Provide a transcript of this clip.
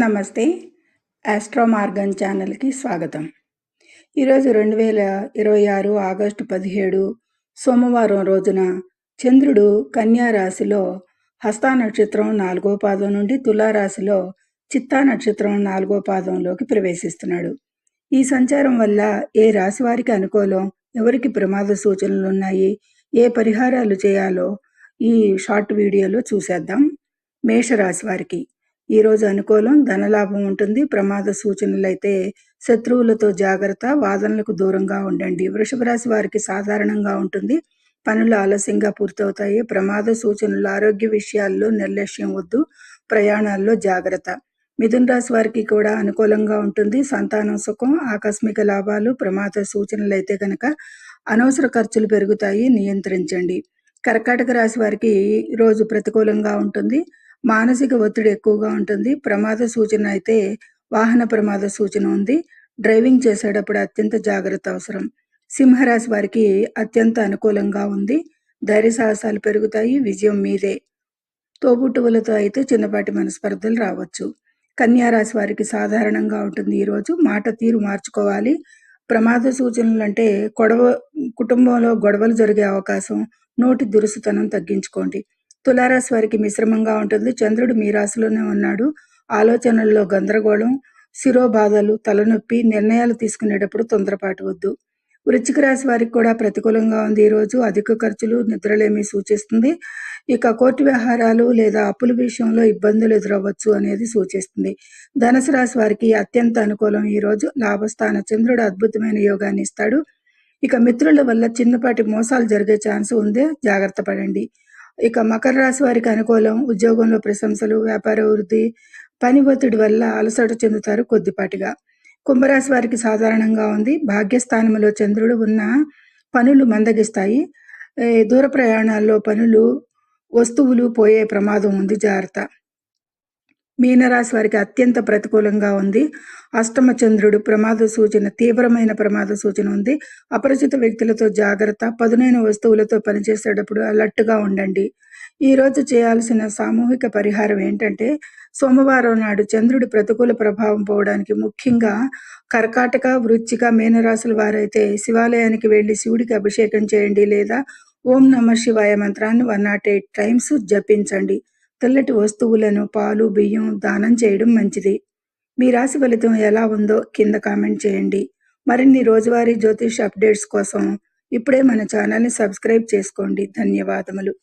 నమస్తే. ఆస్ట్రో మార్గం ఛానల్‌కి స్వాగతం. ఈరోజు 2026 ఆగస్టు 17 సోమవారం రోజున చంద్రుడు కన్యా రాశిలో హస్త నక్షత్రం 4వ పాదం నుండి తులారాశిలో చిత్తా నక్షత్రం 4వ పాదంలోకి ప్రవేశిస్తున్నాడు. ఈ సంచారం వల్ల ఏ రాశి వారికి అనుకూలం, ఎవరికి ప్రమాద సూచనలున్నాయి, ఏ పరిహారాలు చేయాలో ఈ షార్ట్ వీడియోలో చూసేద్దాం. మేషరాశి వారికి ఈరోజు అనుకూలం, ధనలాభం ఉంటుంది. ప్రమాద సూచనలైతే శత్రువులతో జాగ్రత్త, వాదనలకు దూరంగా ఉండండి. వృషభ రాశి వారికి సాధారణంగా ఉంటుంది. పనులు ఆలస్యంగా పూర్తవుతాయి. ప్రమాద సూచనలు, ఆరోగ్య విషయాల్లో నిర్లక్ష్యం వద్దు. ప్రయాణాల్లో జాగ్రత్త. మిథున రాశి వారికి కూడా అనుకూలంగా ఉంటుంది. సంతానం సుఖం, ఆకస్మిక లాభాలు. ప్రమాద సూచనలైతే కనుక అనవసర ఖర్చులు పెరుగుతాయి, నియంత్రించండి. కర్కాటక రాశి వారికి రోజు ప్రతికూలంగా ఉంటుంది. మానసిక ఒత్తిడి ఎక్కువగా ఉంటుంది. ప్రమాద సూచన అయితే వాహన ప్రమాద సూచన ఉంది. డ్రైవింగ్ చేసేటప్పుడు అత్యంత జాగ్రత్త అవసరం. సింహరాశి వారికి అత్యంత అనుకూలంగా ఉంది. ధైర్య సాహసాలు పెరుగుతాయి, విజయం మీదే. తోబుట్టువులతో అయితే చిన్నపాటి మనస్పర్ధలు రావచ్చు. కన్యా రాశి వారికి సాధారణంగా ఉంటుంది. ఈరోజు మాట తీరు మార్చుకోవాలి. ప్రమాద సూచనలు అంటే కుటుంబంలో గొడవలు జరిగే అవకాశం, నోటి దురుసుతనం తగ్గించుకోండి. తులారాశి వారికి మిశ్రమంగా ఉంటుంది. చంద్రుడు మీ రాశిలోనే ఉన్నాడు. ఆలోచనల్లో గందరగోళం, శిరోబాధలు, తలనొప్పి, నిర్ణయాలు తీసుకునేటప్పుడు తొందరపాటు వద్దు. వృశ్చిక రాశి వారికి కూడా ప్రతికూలంగా ఉంది. ఈరోజు అధిక ఖర్చులు, నిద్రలేమి సూచిస్తుంది. ఇక కోర్టు వ్యవహారాలు లేదా అప్పుల విషయంలో ఇబ్బందులు ఎదురవ్వచ్చు అనేది సూచిస్తుంది. ధనుసు రాశి వారికి అత్యంత అనుకూలం. ఈరోజు లాభస్థాన చంద్రుడు అద్భుతమైన యోగాన్ని ఇస్తాడు. ఇక మిత్రుల వల్ల చిన్నపాటి మోసాలు జరిగే ఛాన్స్ ఉంది, జాగ్రత్త పడండి. ఇక మకర రాశి వారికి అనుకూలం. ఉద్యోగంలో ప్రశంసలు, వ్యాపార వృద్ధి. పని ఒత్తిడి వల్ల అలసట చెందుతారు కొద్దిపాటిగా. కుంభరాశి వారికి సాధారణంగా ఉంది. భాగ్యస్థానంలో చంద్రుడు ఉన్న పనులు మందగిస్తాయి. దూర ప్రయాణాల్లో పనులు, వస్తువులు పోయే ప్రమాదం ఉంది, జాగ్రత్త. మీనరాశి వారికి అత్యంత ప్రతికూలంగా ఉంది. అష్టమ చంద్రుడు ప్రమాద సూచన, తీవ్రమైన ప్రమాద సూచన ఉంది. అపరిచిత వ్యక్తులతో జాగ్రత్త. పదునైన వస్తువులతో పనిచేసేటప్పుడు అలర్ట్గా ఉండండి. ఈరోజు చేయాల్సిన సామూహిక పరిహారం ఏంటంటే, సోమవారం నాడు చంద్రుడి ప్రతికూల ప్రభావం పోవడానికి ముఖ్యంగా కర్కాటక, వృశ్చిక, మీనరాశుల వారైతే శివాలయానికి వెళ్ళి శివుడికి అభిషేకం చేయండి, లేదా ఓం నమః శివాయ మంత్రాన్ని 108 టైమ్స్ జపించండి. తెల్లటి వస్తువులను, పాలు, బియ్యం దానం చేయడం మంచిది. మీ రాశి ఫలితం ఎలా ఉందో కింద కామెంట్ చేయండి. మరిన్ని రోజువారీ జ్యోతిష్ అప్డేట్స్ కోసం ఇప్పుడే మన ఛానల్ని సబ్స్క్రైబ్ చేసుకోండి. ధన్యవాదములు.